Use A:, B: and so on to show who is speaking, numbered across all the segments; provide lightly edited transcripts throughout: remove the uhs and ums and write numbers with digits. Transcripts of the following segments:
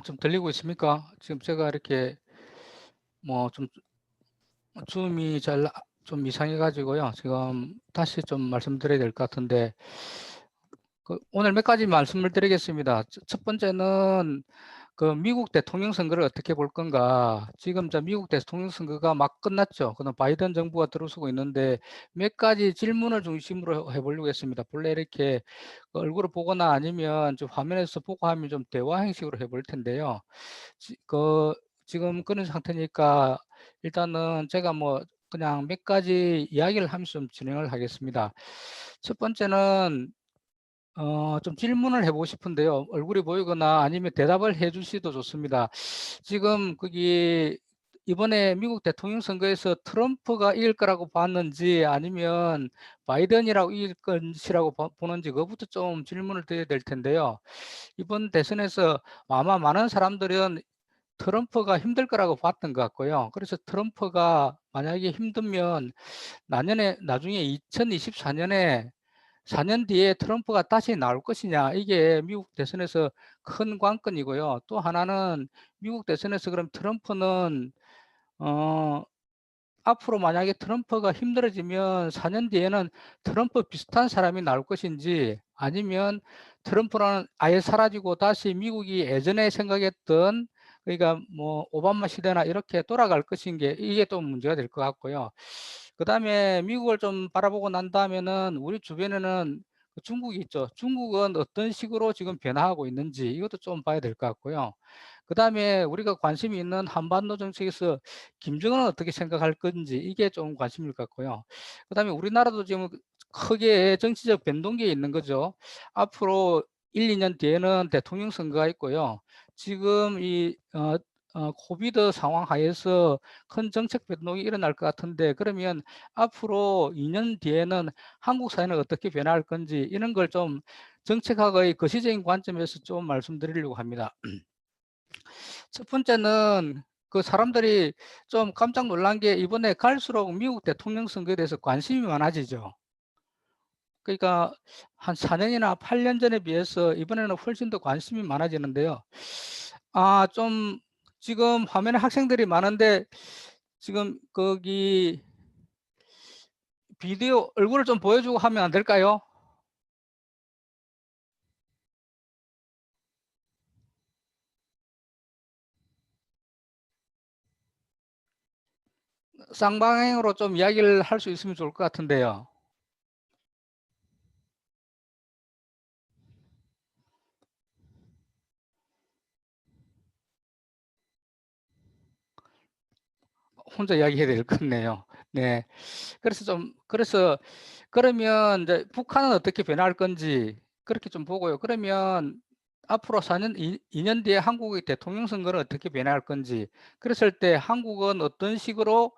A: 좀 들리고 있습니까? 지금 제가 이렇게 좀 줌이 좀 이상해 가지고요. 지금 다시 좀 말씀드려야 될 것 같은데 오늘 몇 가지 말씀을 드리겠습니다. 첫 번째는 미국 대통령 선거를 어떻게 볼 건가. 지금 미국 대통령 선거가 막 끝났죠. 그는 바이든 정부가 들어서고 있는데 몇 가지 질문을 중심으로 해보려고 했습니다. 본래 이렇게 얼굴을 보거나 아니면 좀 화면에서 보고 하면 좀 대화 형식으로 해볼 텐데요. 지금 그런 상태니까 일단은 제가 그냥 몇 가지 이야기를 하면서 좀 진행을 하겠습니다. 첫 번째는 좀 질문을 해보고 싶은데요. 얼굴이 보이거나 아니면 대답을 해 주셔도 좋습니다. 지금 이번에 미국 대통령 선거에서 트럼프가 이길 거라고 봤는지 아니면 바이든이라고 이길 것이라고 보는지 그것부터 좀 질문을 드려야 될 텐데요. 이번 대선에서 아마 많은 사람들은 트럼프가 힘들 거라고 봤던 것 같고요. 그래서 트럼프가 만약에 힘들면 나중에 2024년에 4년 뒤에 트럼프가 다시 나올 것이냐, 이게 미국 대선에서 큰 관건이고요. 또 하나는 미국 대선에서 그럼 트럼프는 어, 앞으로 만약에 트럼프가 힘들어지면 4년 뒤에는 트럼프 비슷한 사람이 나올 것인지 아니면 트럼프는 아예 사라지고 다시 미국이 예전에 생각했던, 그러니까 오바마 시대나 이렇게 돌아갈 것인 게 이게 또 문제가 될 것 같고요. 그 다음에 미국을 좀 바라보고 난 다음에는 우리 주변에는 중국이 있죠. 중국은 어떤 식으로 지금 변화하고 있는지 이것도 좀 봐야 될 것 같고요. 그 다음에 우리가 관심이 있는 한반도 정책에서 김정은은 어떻게 생각할 건지 이게 좀 관심일 것 같고요. 그 다음에 우리나라도 지금 크게 정치적 변동기에 있는 거죠. 앞으로 1, 2년 뒤에는 대통령 선거가 있고요. 지금 코비드 상황 하에서 큰 정책 변동이 일어날 것 같은데, 그러면 앞으로 2년 뒤에는 한국 사회는 어떻게 변화할 건지 이런 걸 좀 정책학의 거시적인 관점에서 좀 말씀드리려고 합니다. 첫 번째는 사람들이 좀 깜짝 놀란 게 이번에 갈수록 미국 대통령 선거에 대해서 관심이 많아지죠. 그러니까 한 4년이나 8년 전에 비해서 이번에는 훨씬 더 관심이 많아지는데요. 좀 지금 화면에 학생들이 많은데 지금 거기 비디오 얼굴을 좀 보여주고 하면 안 될까요? 쌍방향으로 좀 이야기를 할 수 있으면 좋을 것 같은데요. 혼자 이야기해야 될 것 같네요. 네. 그래서 그러면 이제 북한은 어떻게 변할 건지 그렇게 좀 보고요. 그러면 앞으로 4년, 2년 뒤에 한국의 대통령 선거는 어떻게 변할 건지, 그랬을 때 한국은 어떤 식으로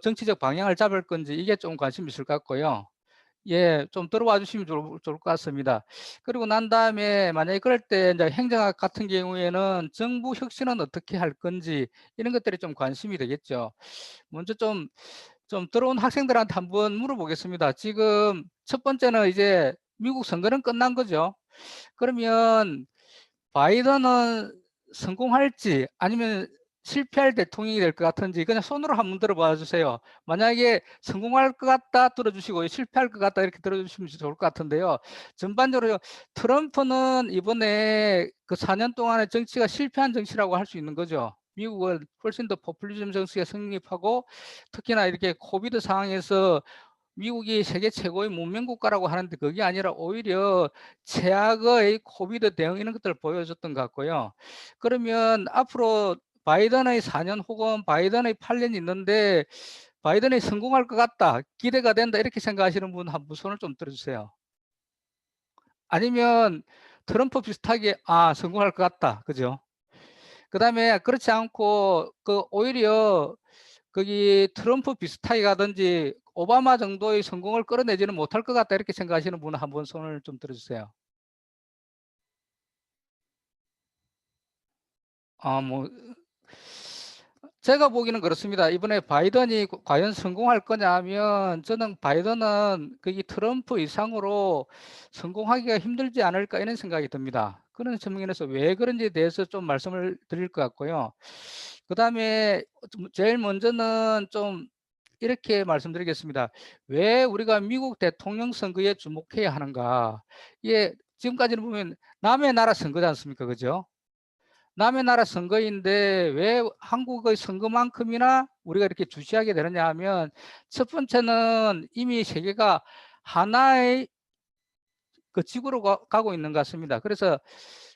A: 정치적 방향을 잡을 건지 이게 좀 관심 있을 것 같고요. 예, 좀 들어와 주시면 좋을 것 같습니다. 그리고 난 다음에 만약에 그럴 때 이제 행정학 같은 경우에는 정부 혁신은 어떻게 할 건지 이런 것들이 좀 관심이 되겠죠. 먼저 좀 들어온 학생들한테 한번 물어보겠습니다. 지금 첫 번째는 이제 미국 선거는 끝난 거죠. 그러면 바이든은 성공할지 아니면 실패할 대통령이 될 것 같은지 그냥 손으로 한번 들어봐 주세요. 만약에 성공할 것 같다 들어주시고 실패할 것 같다 이렇게 들어주시면 좋을 것 같은데요. 전반적으로 트럼프는 이번에 그 4년 동안의 정치가 실패한 정치라고 할 수 있는 거죠. 미국은 훨씬 더 포퓰리즘 정치가 성립하고 특히나 이렇게 코비드 상황에서 미국이 세계 최고의 문명 국가라고 하는데 그게 아니라 오히려 최악의 코비드 대응 이런 것들을 보여줬던 것 같고요. 그러면 앞으로 바이든의 4년 혹은 바이든의 8년 있는데 바이든이 성공할 것 같다, 기대가 된다 이렇게 생각하시는 분 한 분 손을 좀 들어주세요. 아니면 트럼프 비슷하게 성공할 것 같다, 그죠? 그 다음에 그렇지 않고 오히려 거기 트럼프 비슷하게 가든지 오바마 정도의 성공을 끌어내지는 못할 것 같다 이렇게 생각하시는 분은 한번 손을 좀 들어주세요. 뭐 제가 보기는 그렇습니다. 이번에 바이든이 과연 성공할 거냐 하면 저는 바이든은 거기 트럼프 이상으로 성공하기가 힘들지 않을까 이런 생각이 듭니다. 그런 측면에서 왜 그런지에 대해서 좀 말씀을 드릴 것 같고요. 그다음에 제일 먼저는 좀 이렇게 말씀드리겠습니다. 왜 우리가 미국 대통령 선거에 주목해야 하는가? 이게 지금까지는 보면 남의 나라 선거지 않습니까? 그죠? 남의 나라 선거인데 왜 한국의 선거만큼이나 우리가 이렇게 주시하게 되느냐 하면, 첫 번째는 이미 세계가 하나의 그 지구로 가고 있는 것 같습니다. 그래서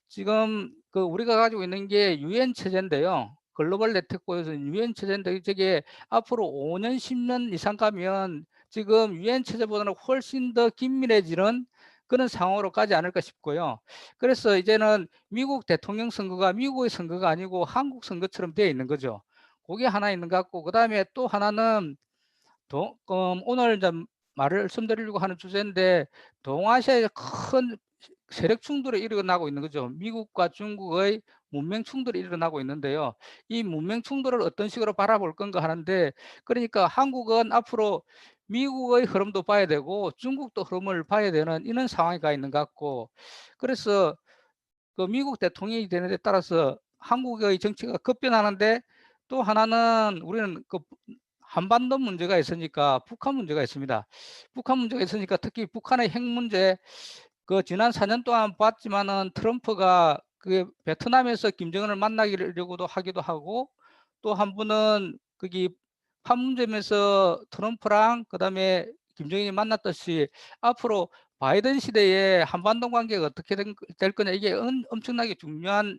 A: 지금 그 우리가 가지고 있는 게 유엔 체제인데요. 글로벌 네트워크에서 유엔 체제인데, 저게 앞으로 5년, 10년 이상 가면 지금 유엔 체제보다는 훨씬 더 긴밀해지는 그런 상황으로 가지 않을까 싶고요. 그래서 이제는 미국 대통령 선거가 미국의 선거가 아니고 한국 선거처럼 되어 있는 거죠. 그게 하나 있는 것 같고, 그다음에 또 하나는 오늘 이제 말씀드리려고 하는 주제인데, 동아시아에 큰 세력 충돌이 일어나고 있는 거죠. 미국과 중국의 문명 충돌이 일어나고 있는데요. 이 문명 충돌을 어떤 식으로 바라볼 건가 하는데, 그러니까 한국은 앞으로 미국의 흐름도 봐야 되고 중국도 흐름을 봐야 되는 이런 상황이 가 있는 것 같고, 그래서 그 미국 대통령이 되는 데 따라서 한국의 정치가 급변하는데, 또 하나는 우리는 그 한반도 문제가 있으니까 북한 문제가 있습니다. 북한 문제가 있으니까 특히 북한의 핵 문제, 그 지난 4년 동안 봤지만은 트럼프가 그 베트남에서 김정은을 만나기려고도 하기도 하고, 또 한 번은 거기 판문점에서 트럼프랑 그다음에 김정은이 만났듯이 앞으로 바이든 시대에 한반도 관계가 어떻게 될 거냐, 이게 엄청나게 중요한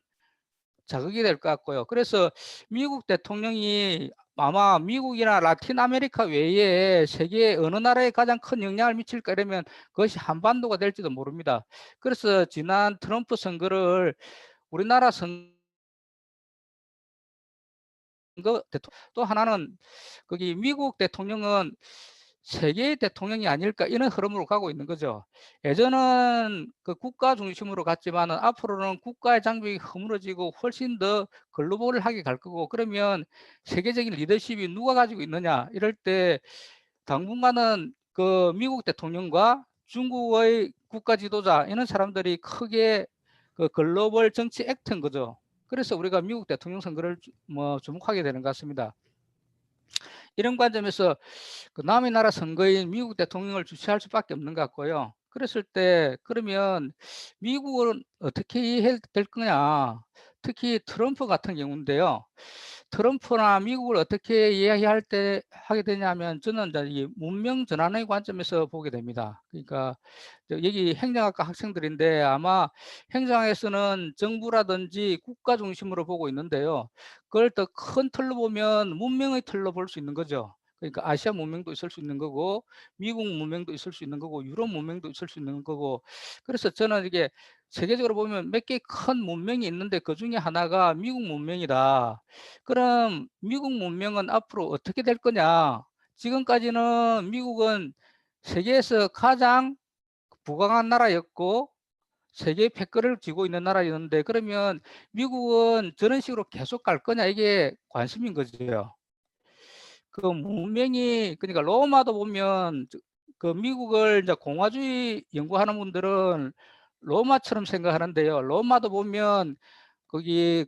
A: 자극이 될 것 같고요. 그래서 미국 대통령이 아마 미국이나 라틴 아메리카 외에 세계 어느 나라에 가장 큰 영향을 미칠까 이러면 그것이 한반도가 될지도 모릅니다. 그래서 지난 트럼프 선거를 우리나라 선거, 또 하나는 거기 미국 대통령은 세계의 대통령이 아닐까, 이런 흐름으로 가고 있는 거죠. 예전은 그 국가 중심으로 갔지만 앞으로는 국가의 장벽이 허물어지고 훨씬 더 글로벌하게 갈 거고, 그러면 세계적인 리더십이 누가 가지고 있느냐 이럴 때 당분간은 그 미국 대통령과 중국의 국가 지도자, 이런 사람들이 크게 그 글로벌 정치 액터인 거죠. 그래서 우리가 미국 대통령 선거를 주목하게 되는 것 같습니다. 이런 관점에서 그 남의 나라 선거인 미국 대통령을 주시할 수밖에 없는 것 같고요. 그랬을 때 그러면 미국은 어떻게 이해해야 될 거냐, 특히 트럼프 같은 경우인데요. 트럼프나 미국을 어떻게 이해할 때 하게 되냐면, 저는 이제 이 문명 전환의 관점에서 보게 됩니다. 그러니까 여기 행정학과 학생들인데 아마 행정학에서는 정부라든지 국가 중심으로 보고 있는데요. 그걸 더 큰 틀로 보면 문명의 틀로 볼 수 있는 거죠. 그러니까 아시아 문명도 있을 수 있는 거고, 미국 문명도 있을 수 있는 거고, 유럽 문명도 있을 수 있는 거고. 그래서 저는 이게 세계적으로 보면 몇 개 큰 문명이 있는데 그 중에 하나가 미국 문명이다. 그럼 미국 문명은 앞으로 어떻게 될 거냐? 지금까지는 미국은 세계에서 가장 부강한 나라였고 세계의 패권을 쥐고 있는 나라였는데, 그러면 미국은 저런 식으로 계속 갈 거냐, 이게 관심인 거죠. 그 문명이, 그러니까 로마도 보면 그 미국을 이제 공화주의 연구하는 분들은 로마처럼 생각하는데요. 로마도 보면 거기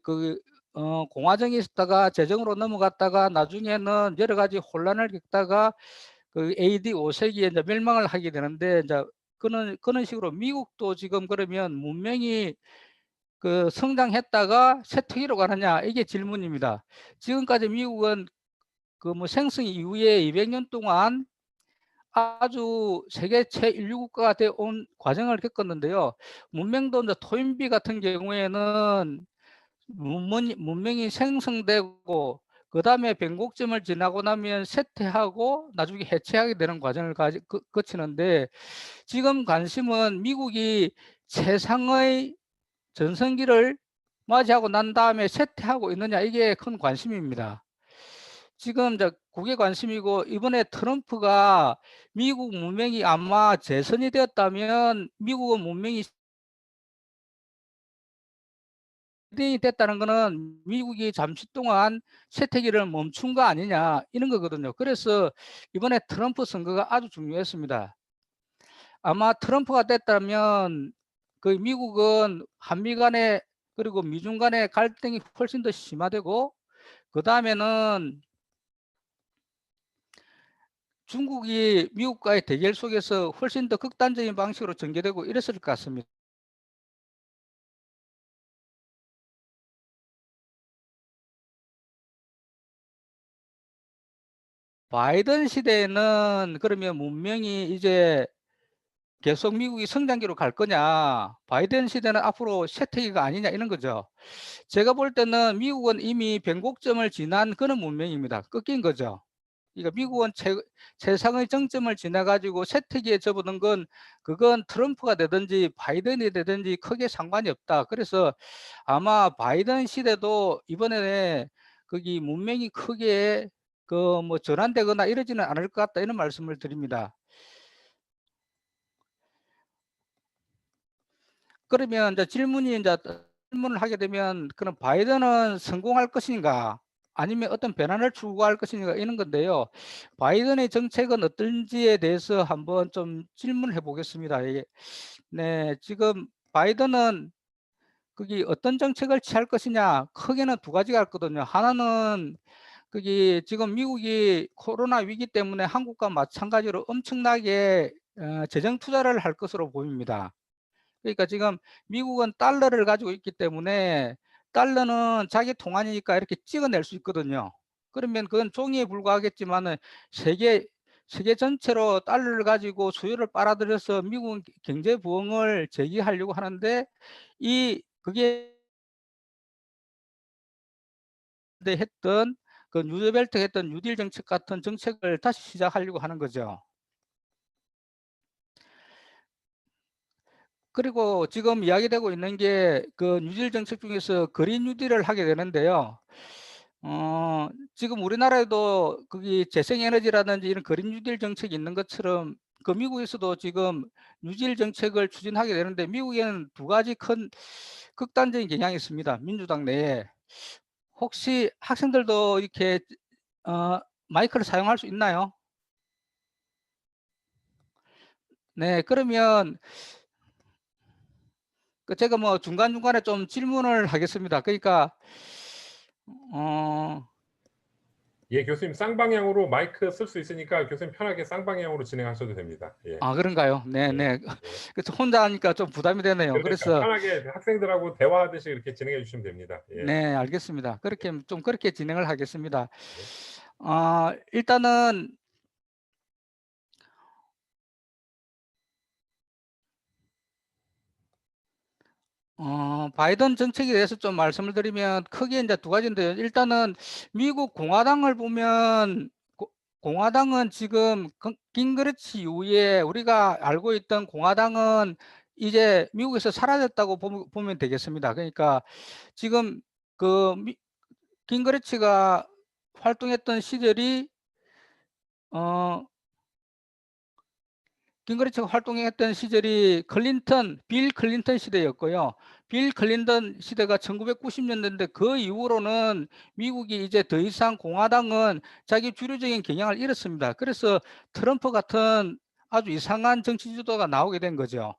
A: 공화정이 있었다가 제정으로 넘어갔다가 나중에는 여러 가지 혼란을 겪다가 그 AD 5세기에 이제 멸망을 하게 되는데, 이제 그런 식으로 미국도 지금 그러면 문명이 그 성장했다가 쇠퇴기로 가느냐, 이게 질문입니다. 지금까지 미국은 그 뭐 생성 이후에 200년 동안 아주 세계 최인류 국가가 되어 온 과정을 겪었는데요. 문명도 이제 토인비 같은 경우에는 문명이 생성되고 그다음에 변곡점을 지나고 나면 쇠퇴하고 나중에 해체하게 되는 과정을 거치는데, 지금 관심은 미국이 최상의 전성기를 맞이하고 난 다음에 쇠퇴하고 있느냐, 이게 큰 관심입니다. 지금 이제 그게 관심이고, 이번에 트럼프가 미국 문명이 아마 재선이 되었다면 미국은 문명이 이 됐다는 거는 미국이 잠시 동안 쇠퇴기를 멈춘 거 아니냐, 이런 거거든요. 그래서 이번에 트럼프 선거가 아주 중요했습니다. 아마 트럼프가 됐다면 그 미국은 한미 간에 그리고 미중 간의 갈등이 훨씬 더 심화되고 그 다음에는 중국이 미국과의 대결 속에서 훨씬 더 극단적인 방식으로 전개되고 이랬을 것 같습니다. 바이든 시대에는 그러면 문명이 이제 계속 미국이 성장기로 갈 거냐, 바이든 시대는 앞으로 쇠퇴기가 아니냐 이런 거죠. 제가 볼 때는 미국은 이미 변곡점을 지난 그런 문명입니다. 꺾인 거죠. 그러니까 미국은 최상의 정점을 지나가지고 쇠퇴기에 접어든 건 그건 트럼프가 되든지 바이든이 되든지 크게 상관이 없다. 그래서 아마 바이든 시대도 이번에 거기 문명이 크게 그 뭐 전환되거나 이러지는 않을 것 같다 이런 말씀을 드립니다. 그러면 이제 질문을 하게 되면 그럼 바이든은 성공할 것인가 아니면 어떤 변화를 추구할 것인가 이런 건데요. 바이든의 정책은 어떤지에 대해서 한번 좀 질문해 보겠습니다. 네, 지금 바이든은 거기 어떤 정책을 취할 것이냐 크게는 두 가지가 있거든요. 하나는 거기 지금 미국이 코로나 위기 때문에 한국과 마찬가지로 엄청나게 재정 투자를 할 것으로 보입니다. 그러니까 지금 미국은 달러를 가지고 있기 때문에 달러는 자기 통화니까 이렇게 찍어낼 수 있거든요. 그러면 그건 종이에 불과하겠지만은 세계 전체로 달러를 가지고 수요를 빨아들여서 미국은 경제 부흥을 재기하려고 하는데 그게 했던 그 뉴저벨트 했던 뉴딜 정책 같은 정책을 다시 시작하려고 하는 거죠. 그리고 지금 이야기되고 있는 게 그 뉴딜 정책 중에서 그린 뉴딜을 하게 되는데요. 지금 우리나라에도 거기 재생에너지라든지 이런 그린 뉴딜 정책이 있는 것처럼 그 미국에서도 지금 뉴딜 정책을 추진하게 되는데 미국에는 두 가지 큰 극단적인 경향이 있습니다. 민주당 내에. 혹시 학생들도 이렇게 마이크를 사용할 수 있나요? 네, 그러면 제가 뭐 중간중간에 좀 질문을 하겠습니다. 그러니까 어,
B: 예, 교수님 쌍방향으로 마이크 쓸 수 있으니까 교수님 편하게 쌍방향으로 진행하셔도 됩니다. 예.
A: 그런가요? 네,
B: 예.
A: 네.
B: 예.
A: 그래서 혼자 하니까 좀 부담이 되네요.
B: 그러니까
A: 그래서
B: 편하게 학생들하고 대화하듯이 이렇게 진행해 주시면 됩니다. 예.
A: 네, 알겠습니다. 그렇게 진행을 하겠습니다.
B: 예.
A: 일단은 바이든 정책에 대해서 좀 말씀을 드리면 크게 이제 두 가지인데요. 일단은 미국 공화당을 보면 공화당은 지금 깅그리치 이후에 우리가 알고 있던 공화당은 이제 미국에서 사라졌다고 보면 되겠습니다. 그러니까 지금 그 깅그리치가 활동했던 시절이 어 깅그리치가 활동했던 시절이 빌 클린턴 시대였고요. 빌 클린턴 시대가 1990년대인데 그 이후로는 미국이 이제 더 이상 공화당은 자기 주류적인 경향을 잃었습니다. 그래서 트럼프 같은 아주 이상한 정치 지도가 나오게 된 거죠.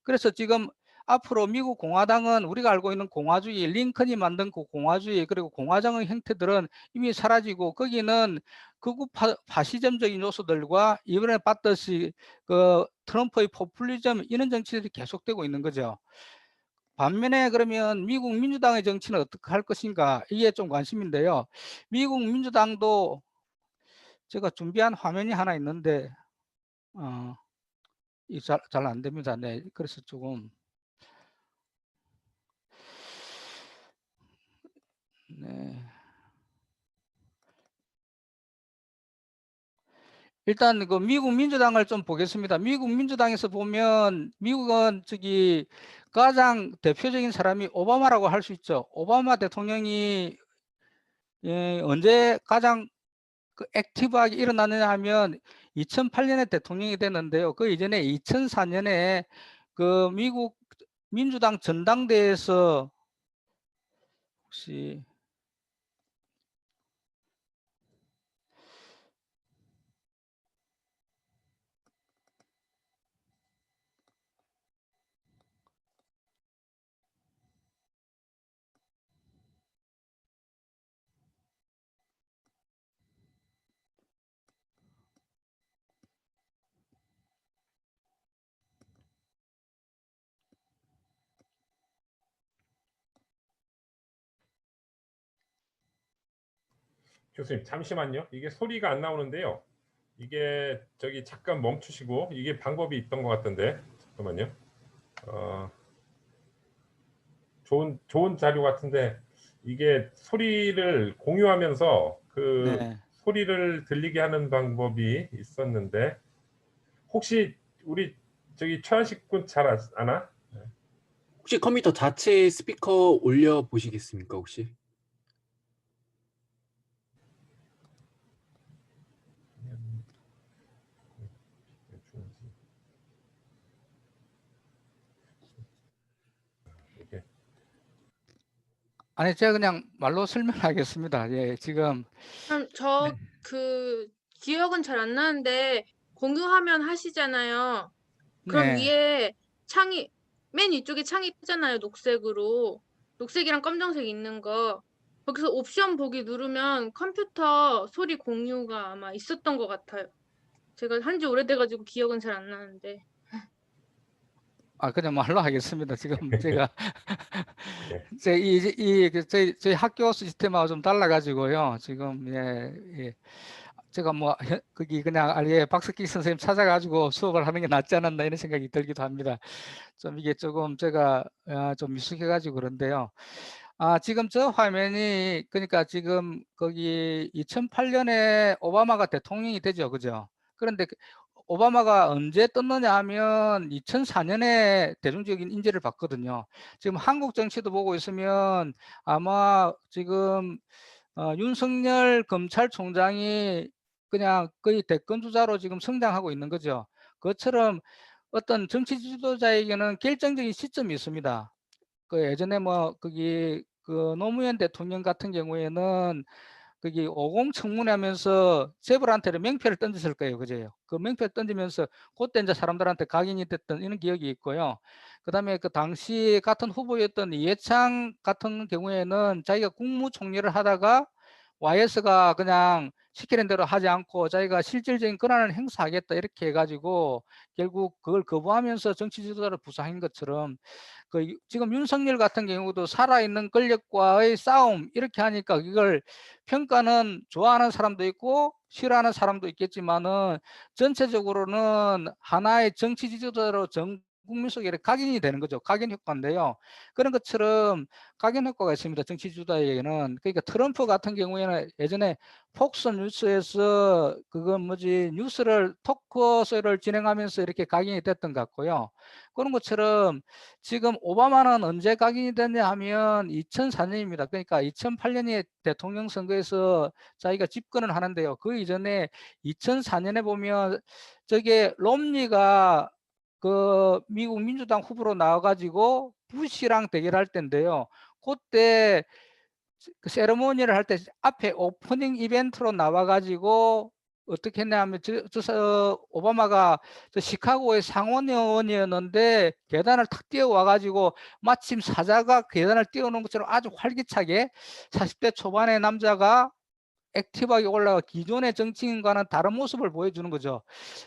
A: 그래서 지금 앞으로 미국 공화당은 우리가 알고 있는 공화주의, 링컨이 만든 그 공화주의 그리고 공화정의 형태들은 이미 사라지고 거기는 극우 파시즘적인 요소들과 이번에 봤듯이 그 트럼프의 포퓰리즘 이런 정치들이 계속되고 있는 거죠. 반면에 그러면 미국 민주당의 정치는 어떻게 할 것인가 이게 좀 관심인데요. 미국 민주당도 제가 준비한 화면이 하나 있는데 잘 안 됩니다. 네, 그래서 조금 네. 일단 그 미국 민주당을 좀 보겠습니다. 미국 민주당에서 보면 미국은 가장 대표적인 사람이 오바마라고 할 수 있죠. 오바마 대통령이 언제 가장 액티브하게 일어나느냐 하면 2008년에 대통령이 됐는데요. 그 이전에 2004년에 그 미국 민주당 전당대회에서 혹시
B: 교수님 잠시만요. 이게 소리가 안 나오는데요. 이게 저기 잠깐 멈추시고, 이게 방법이 있던 것 같던데. 잠깐만요. 좋은 자료 같은데, 이게 소리를 공유하면서 그
A: 네.
B: 소리를 들리게 하는 방법이 있었는데, 혹시 우리 저기 최한식 군 잘 아나?
C: 혹시 컴퓨터 자체 스피커 올려 보시겠습니까, 혹시?
B: 이게
A: 아니 제가 그냥 말로 설명하겠습니다. 예, 지금
D: 그럼
A: 네.
D: 그 기억은 잘 안 나는데 공유화면 하시잖아요. 그럼
A: 네.
D: 위에 창이 맨 위쪽에 창이 뜨잖아요. 녹색으로. 녹색이랑 검정색 있는 거. 거기서 옵션 보기 누르면 컴퓨터 소리 공유가 아마 있었던 것 같아요. 제가 한지 오래돼가지고 기억은 잘 안 나는데.
A: 그냥 말로 하겠습니다. 지금 제가
B: 예.
A: 저희 학교 시스템하고 좀 달라가지고요. 지금 예. 제가 뭐 거기 그냥 아예 박석기 선생님 찾아가지고 수업을 하는 게 낫지 않았나 이런 생각이 들기도 합니다. 좀 이게 조금 제가 좀 미숙해가지고 그런데요. 지금 저 화면이 그러니까 지금 거기 2008년에 오바마가 대통령이 되죠, 그죠? 그런데 오바마가 언제 떴느냐 하면 2004년에 대중적인 인재를 받거든요. 지금 한국 정치도 보고 있으면 아마 지금 윤석열 검찰총장이 그냥 거의 대권 주자로 지금 성장하고 있는 거죠. 그것처럼 어떤 정치 지도자에게는 결정적인 시점이 있습니다. 그 예전에 뭐 거기 그 노무현 대통령 같은 경우에는 거기 50 청문회하면서 재벌한테는 명패를 던졌을 거예요, 그제요. 그 명패를 던지면서 그때 이제 사람들한테 각인이 됐던 이런 기억이 있고요. 그다음에 그 당시 같은 후보였던 이해창 같은 경우에는 자기가 국무총리를 하다가 YS가 그냥 시키는 대로 하지 않고 자기가 실질적인 권한을 행사하겠다 이렇게 해가지고 결국 그걸 거부하면서 정치 지도자를 부상한 것처럼 지금 윤석열 같은 경우도 살아있는 권력과의 싸움 이렇게 하니까 이걸 평가는 좋아하는 사람도 있고 싫어하는 사람도 있겠지만은 전체적으로는 하나의 정치 지도자로 전 국민 속에 이렇게 각인이 되는 거죠. 각인 효과인데요. 그런 것처럼 각인 효과가 있습니다. 정치 지도자에게는. 그러니까 트럼프 같은 경우에는 예전에 폭스 뉴스에서 뉴스를 토크쇼를 진행하면서 이렇게 각인이 됐던 것 같고요. 그런 것처럼 지금 오바마는 언제 각인이 됐냐 하면 2004년입니다. 그러니까 2008년에 대통령 선거에서 자기가 집권을 하는데요. 그 이전에 2004년에 보면 저게 롬니가 그 미국 민주당 후보로 나와가지고 부시랑 대결할 때인데요. 그때 그 세레모니를 할 때 앞에 오프닝 이벤트로 나와가지고 어떻게 했냐면 오바마가 저 시카고의 상원의원이었는데 계단을 탁 뛰어와가지고 마침 사자가 계단을 뛰어오는 것처럼 아주 활기차게 40대 초반의 남자가 액티브하게 올라가 기존의 정치인과는 다른 모습을 보여주는 거죠.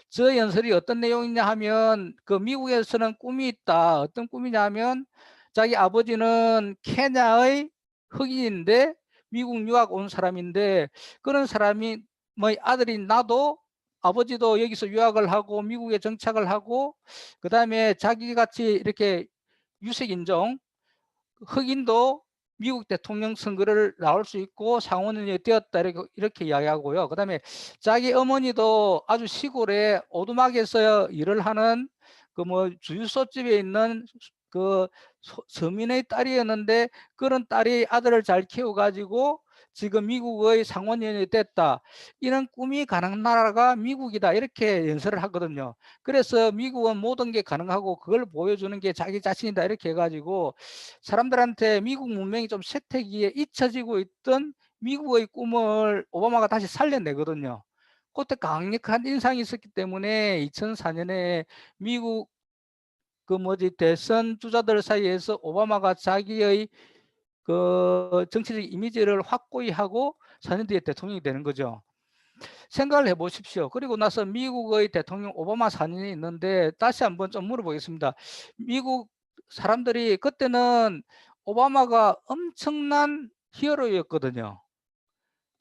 A: 저 연설이 어떤 내용이냐 하면 그 미국에서는 꿈이 있다. 어떤 꿈이냐 하면 자기 아버지는 케냐의 흑인인데 미국 유학 온 사람인데 그런 사람이 뭐 아들이 나도 아버지도 여기서 유학을 하고 미국에 정착을 하고 그 다음에 자기같이 이렇게 유색인종 흑인도 미국 대통령 선거를 나올 수 있고 상원의원이 되었다 이렇게 이야기하고요. 그 다음에 자기 어머니도 아주 시골에 오두막에서 일을 하는 그 뭐 주유소집에 있는 그 서민의 딸이었는데 그런 딸이 아들을 잘 키워가지고 지금 미국의 상원의원이 됐다. 이런 꿈이 가능한 나라가 미국이다. 이렇게 연설을 하거든요. 그래서 미국은 모든 게 가능하고 그걸 보여주는 게 자기 자신이다. 이렇게 해가지고 사람들한테 미국 문명이 좀 쇠퇴기에 잊혀지고 있던 미국의 꿈을 오바마가 다시 살려내거든요. 그때 강력한 인상이 있었기 때문에 2004년에 미국 대선 주자들 사이에서 오바마가 자기의 그 정치적 이미지를 확고히 하고 4년 뒤에 대통령이 되는 거죠. 생각을 해보십시오. 그리고 나서 미국의 대통령 오바마 4년이 있는데 다시 한번 좀 물어보겠습니다. 미국 사람들이 그때는 오바마가 엄청난 히어로였거든요.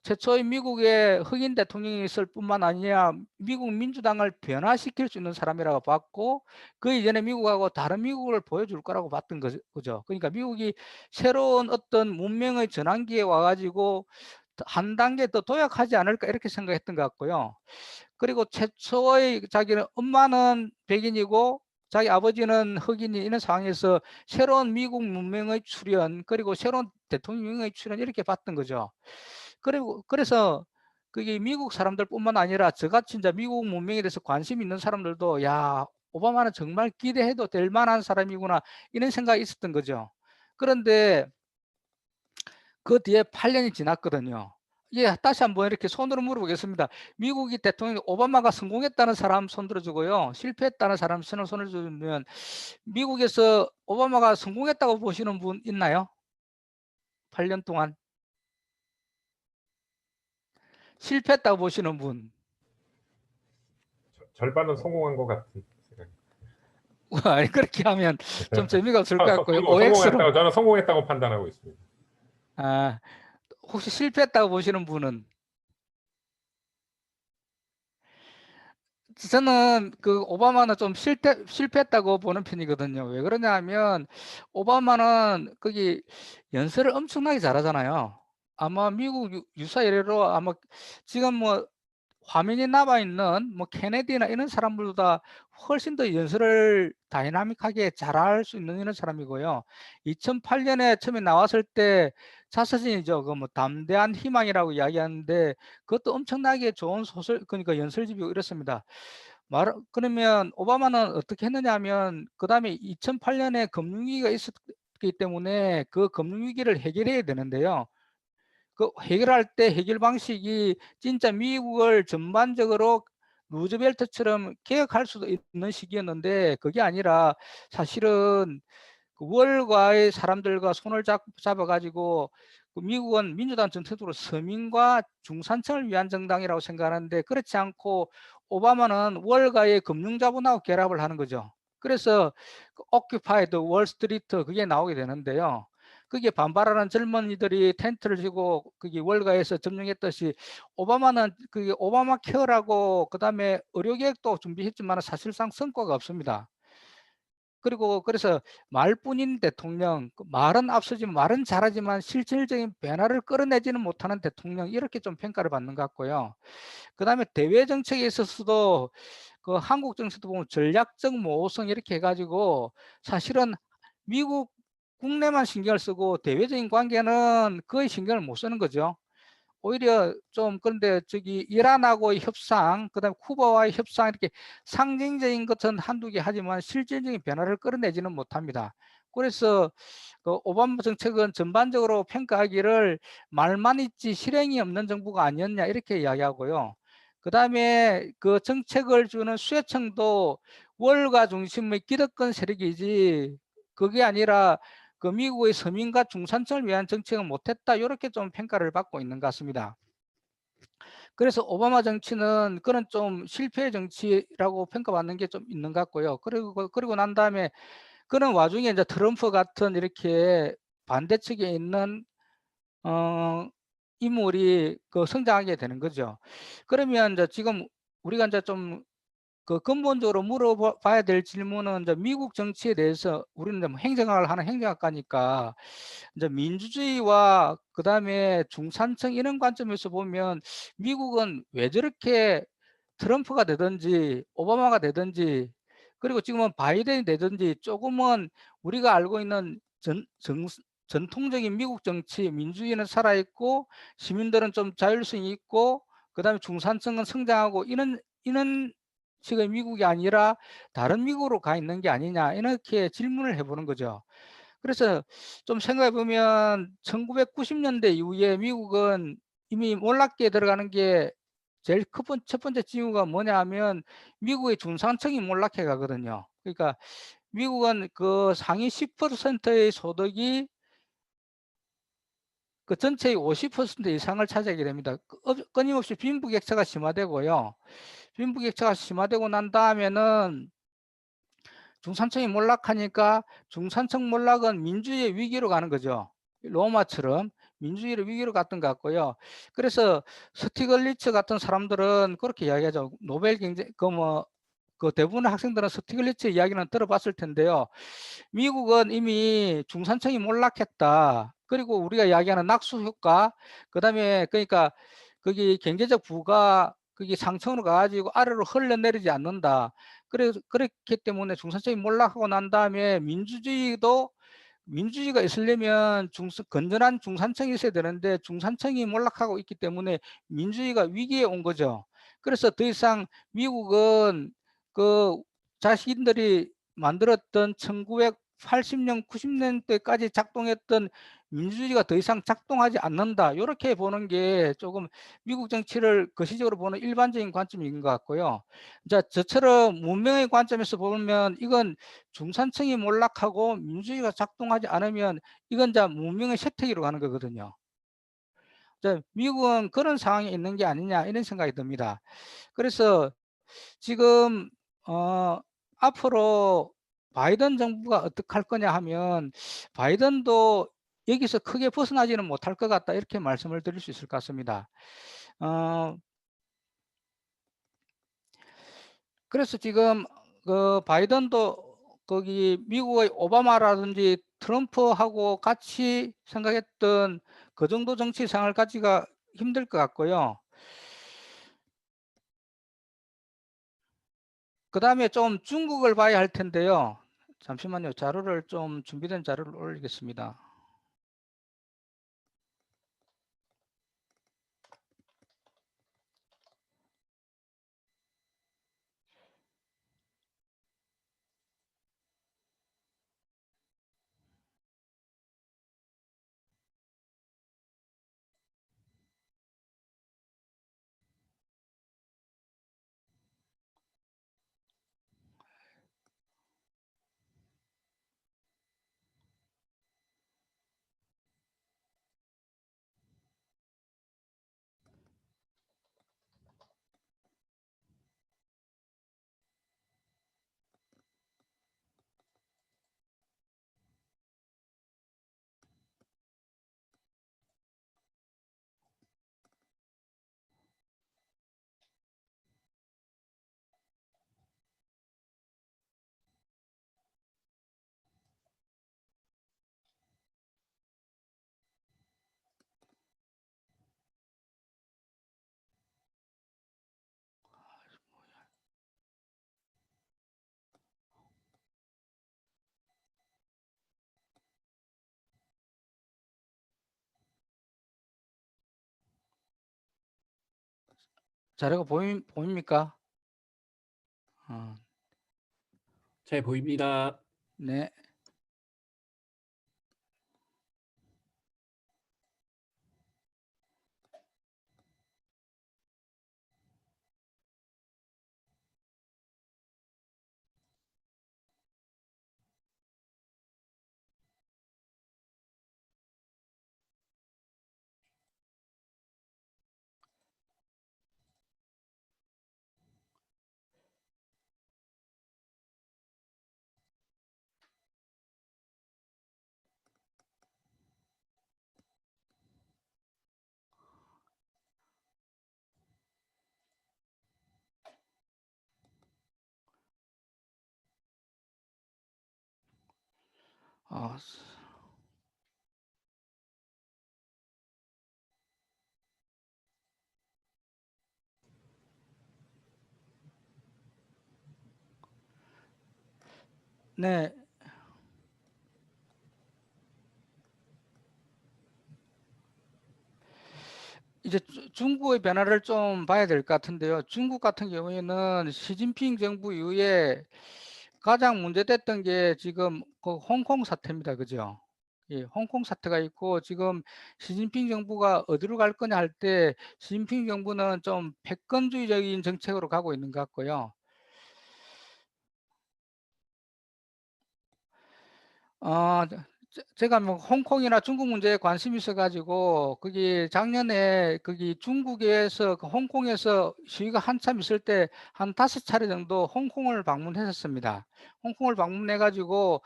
A: 최초의 미국의 흑인 대통령이 있을 뿐만 아니라 미국 민주당을 변화시킬 수 있는 사람이라고 봤고, 그 이전에 미국하고 다른 미국을 보여줄 거라고 봤던 거죠. 그러니까 미국이 새로운 어떤 문명의 전환기에 와가지고 한 단계 더 도약하지 않을까 이렇게 생각했던 것 같고요. 그리고 최초의 자기는 엄마는 백인이고 자기 아버지는 흑인이 이런 상황에서 새로운 미국 문명의 출현, 그리고 새로운 대통령의 출현 이렇게 봤던 거죠. 그리고 그래서 그게 미국 사람들뿐만 아니라 저같이 이제 미국 문명에 대해서 관심 있는 사람들도 야, 오바마는 정말 기대해도 될 만한 사람이구나 이런 생각이 있었던 거죠. 그런데 그 뒤에 8년이 지났거든요. 예, 다시 한번 이렇게 손으로 물어보겠습니다. 미국이 대통령 오바마가 성공했다는 사람 손 들어주고요. 실패했다는 사람 손을 주면 미국에서 오바마가 성공했다고 보시는 분 있나요? 8년 동안. 실패했다고 보시는 분.
B: 절반은 성공한 것 같은 생각.
A: 아니, 그렇게 하면 좀 재미가 없을 것 같고요. OX로.
B: 성공했다고 저는 성공했다고 판단하고 있습니다.
A: 아, 혹시 실패했다고 보시는 분은? 저는 그 오바마는 좀 실패했다고 보는 편이거든요. 왜 그러냐 하면 오바마는 거기 연설을 엄청나게 잘하잖아요. 아마 미국 유사 예로 아마 지금 뭐 화면에 남아 있는 뭐 케네디나 이런 사람들보다 훨씬 더 연설을 다이나믹하게 잘할 수 있는 이런 사람이고요. 2008년에 처음에 나왔을 때 자서전이죠. 그 뭐 담대한 희망이라고 이야기하는데 그것도 엄청나게 좋은 소설, 그러니까 연설집이고 이렇습니다. 그러면 오바마는 어떻게 했느냐 하면 그 다음에 2008년에 금융위기가 있었기 때문에 그 금융위기를 해결해야 되는데요. 그 해결할 때 해결 방식이 진짜 미국을 전반적으로 루즈벨트처럼 개혁할 수도 있는 시기였는데 그게 아니라 사실은 그 월가의 사람들과 손을 잡아가지고 그 미국은 민주당 전체적으로 서민과 중산층을 위한 정당이라고 생각하는데 그렇지 않고 오바마는 월가의 금융자본하고 결합을 하는 거죠. 그래서 오큐파이드 월스트리트 그게 나오게 되는데요. 그게 반발하는 젊은이들이 텐트를 치고 그게 월가에서 점령했듯이 오바마는 그게 오바마 케어라고 그다음에 의료 계획도 준비했지만 사실상 성과가 없습니다. 그리고 그래서 말뿐인 대통령, 말은 앞서지만 말은 잘하지만 실질적인 변화를 끌어내지는 못하는 대통령 이렇게 좀 평가를 받는 것 같고요. 그다음에 대외 정책에 있어서도 그 한국 정책도 보면 전략적 모호성 이렇게 해가지고 사실은 미국 국내만 신경을 쓰고 대외적인 관계는 거의 신경을 못 쓰는 거죠. 오히려 좀 그런데 저기 이란하고의 협상, 그다음에 쿠바와의 협상 이렇게 상징적인 것은 한두 개 하지만 실질적인 변화를 끌어내지는 못합니다. 그래서 그 오바마 정책은 전반적으로 평가하기를 말만 있지 실행이 없는 정부가 아니었냐 이렇게 이야기하고요. 그다음에 그 정책을 주는 수혜청도 월가 중심의 기득권 세력이지 그게 아니라 그 미국의 서민과 중산층을 위한 정책은 못했다 이렇게 좀 평가를 받고 있는 것 같습니다. 그래서 오바마 정치는 그런 좀 실패의 정치라고 평가받는 게 좀 있는 것 같고요. 그리고 난 다음에 그런 와중에 이제 트럼프 같은 이렇게 반대측에 있는 인물이 그 성장하게 되는 거죠. 그러면 이제 지금 우리가 이제 좀 그 근본적으로 물어봐야 될 질문은 이제 미국 정치에 대해서 우리는 뭐 행정학을 하는 행정학과니까 이제 민주주의와 그다음에 중산층 이런 관점에서 보면 미국은 왜 저렇게 트럼프가 되든지 오바마가 되든지 그리고 지금은 바이든이 되든지 조금은 우리가 알고 있는 전통적인 미국 정치 민주주의는 살아있고 시민들은 좀 자율성이 있고 그다음에 중산층은 성장하고 이런 식의 미국이 아니라 다른 미국으로 가 있는 게 아니냐 이렇게 질문을 해보는 거죠. 그래서 좀 생각해 보면 1990년대 이후에 미국은 이미 몰락기에 들어가는 게 제일 첫 번째 징후가 뭐냐 하면 미국의 중산층이 몰락해 가거든요. 그러니까 미국은 그 상위 10%의 소득이 그 전체의 50% 이상을 차지하게 됩니다. 끊임없이 빈부격차가 심화되고요. 빈부격차가 심화되고 난 다음에는 중산층이 몰락하니까 중산층 몰락은 민주주의 위기로 가는 거죠. 로마처럼 민주주의를 위기로 갔던 것 같고요. 그래서 스티글리츠 같은 사람들은 그렇게 이야기하죠. 노벨 경제 그 대부분의 학생들은 스티글리츠 이야기는 들어봤을 텐데요. 미국은 이미 중산층이 몰락했다. 그리고 우리가 이야기하는 낙수 효과, 그다음에 그러니까 거기 경제적 부가 그게 상층으로 가가지고 아래로 흘러내리지 않는다. 그래서 그렇기 때문에 중산층이 몰락하고 난 다음에 민주주의가 있으려면 건전한 중산층이 있어야 되는데 중산층이 몰락하고 있기 때문에 민주주의가 위기에 온 거죠. 그래서 더 이상 미국은 그 자신들이 만들었던 1980년, 90년대까지 작동했던 민주주의가 더 이상 작동하지 않는다. 이렇게 보는 게 조금 미국 정치를 거시적으로 보는 일반적인 관점인 것 같고요. 자, 저처럼 문명의 관점에서 보면 이건 중산층이 몰락하고 민주주의가 작동하지 않으면 이건 자 문명의 쇠퇴기로 가는 거거든요. 자, 미국은 그런 상황에 있는 게 아니냐 이런 생각이 듭니다. 그래서 지금 앞으로 바이든 정부가 어떻게 할 거냐 하면 바이든도 여기서 크게 벗어나지는 못할 것 같다 이렇게 말씀을 드릴 수 있을 것 같습니다. 그래서 지금 그 바이든도 거기 미국의 오바마라든지 트럼프하고 같이 생각했던 그 정도 정치 생활을 가지기가 힘들 것 같고요. 그 다음에 좀 중국을 봐야 할 텐데요. 잠시만요. 자료를 좀 준비된 자료를 올리겠습니다. 자료가 보입니까?
C: 잘 보입니다.
A: 네. 네. 이제 중국의 변화를 좀 봐야 될 것 같은데요. 중국 같은 경우에는 시진핑 정부 이후에 가장 문제됐던 게 지금 그 홍콩 사태입니다. 그죠? 예, 홍콩 사태가 있고 지금 시진핑 정부가 어디로 갈 거냐 할 때 시진핑 정부는 좀 패권주의적인 정책으로 가고 있는 것 같고요. 제가 뭐 홍콩이나 중국 문제에 관심이 있어가지고 거기 작년에 거기 중국에서 그 홍콩에서 시위가 한참 있을 때 한 5차례 정도 홍콩을 방문했었습니다. 홍콩을 방문해가지고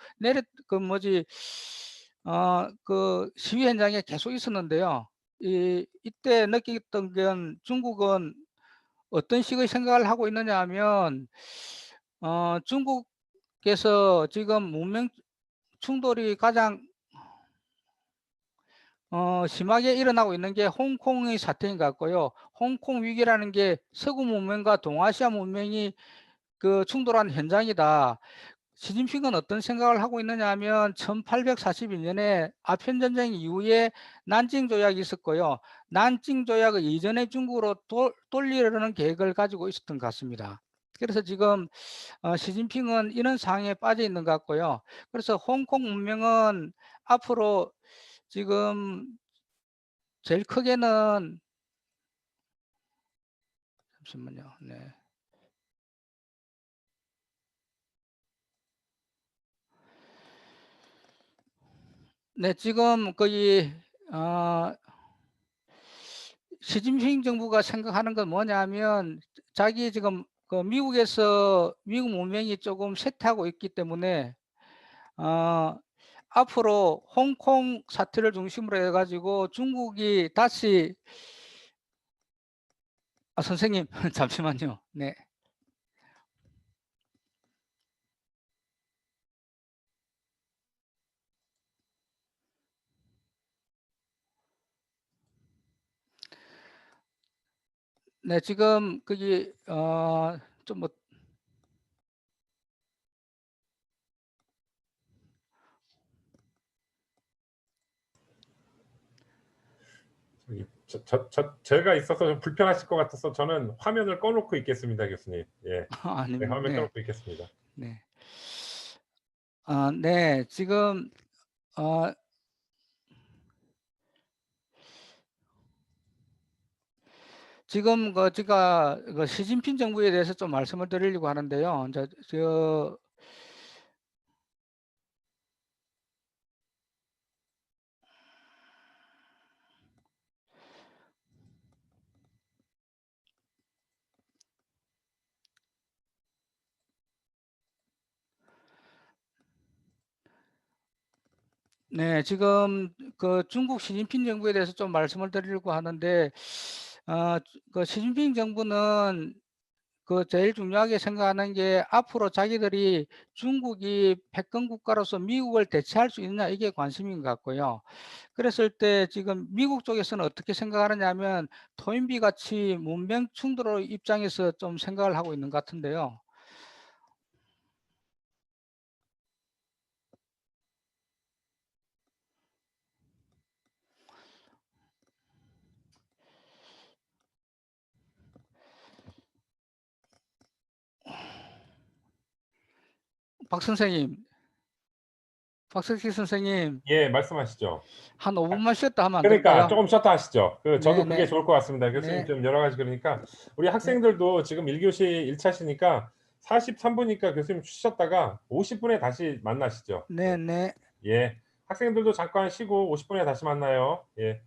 A: 그 뭐지 그 시위 현장에 계속 있었는데요. 이때 느꼈던 건 중국은 어떤 식의 생각을 하고 있느냐 하면 중국에서 지금 문명 충돌이 가장 심하게 일어나고 있는 게 홍콩의 사태인 것 같고요. 홍콩 위기라는 게 서구 문명과 동아시아 문명이 그 충돌한 현장이다. 시진핑은 어떤 생각을 하고 있느냐 하면 1841년에 아편 전쟁 이후에 난징 조약이 있었고요. 난징 조약을 이전에 중국으로 돌리려는 계획을 가지고 있었던 것 같습니다. 그래서 지금 시진핑은 이런 상황에 빠져 있는 것 같고요. 그래서 홍콩 문명은 앞으로 지금 제일 크게는 잠시만요. 네. 네, 지금 거의 시진핑 정부가 생각하는 건 뭐냐면 자기 지금 그 미국에서 미국 문명이 조금 쇠퇴하고 있기 때문에 앞으로 홍콩 사태를 중심으로 해가지고 중국이 다시 선생님 잠시만요. 네. 네, 지금 거기 좀 뭐
B: 제가 있어서 좀 불편하실 것 같아서 저는 화면을 꺼놓고 있겠습니다, 교수님. 예, 네,
A: 아닙니다.
B: 화면
A: 네.
B: 꺼놓고 있겠습니다.
A: 네. 네, 지금 지금 제가 시진핑 정부에 대해서 좀 말씀을 드리려고 하는데요. 이제 네, 지금 그 중국 시진핑 정부에 대해서 좀 말씀을 드리려고 하는데, 그 시진핑 정부는 그 제일 중요하게 생각하는 게 앞으로 자기들이 중국이 패권 국가로서 미국을 대체할 수 있느냐 이게 관심인 것 같고요. 그랬을 때 지금 미국 쪽에서는 어떻게 생각하느냐 하면 토인비 같이 문명 충돌 입장에서 좀 생각을 하고 있는 것 같은데요. 박 선생님, 박석희 선생님,
B: 예, 말씀하시죠.
A: 한 5분만 쉬었다 하면 안
B: 그러니까
A: 될까요?
B: 조금 쉬었다 하시죠. 저도 그게
A: 네.
B: 좋을 것 같습니다. 교수님
A: 네.
B: 좀 여러 가지 그러니까 우리 학생들도 지금 1교시 1차시니까 43분이니까 교수님 쉬셨다가 50분에 다시 만나시죠.
A: 네.
B: 예. 학생들도 잠깐 쉬고 50분에 다시 만나요. 예.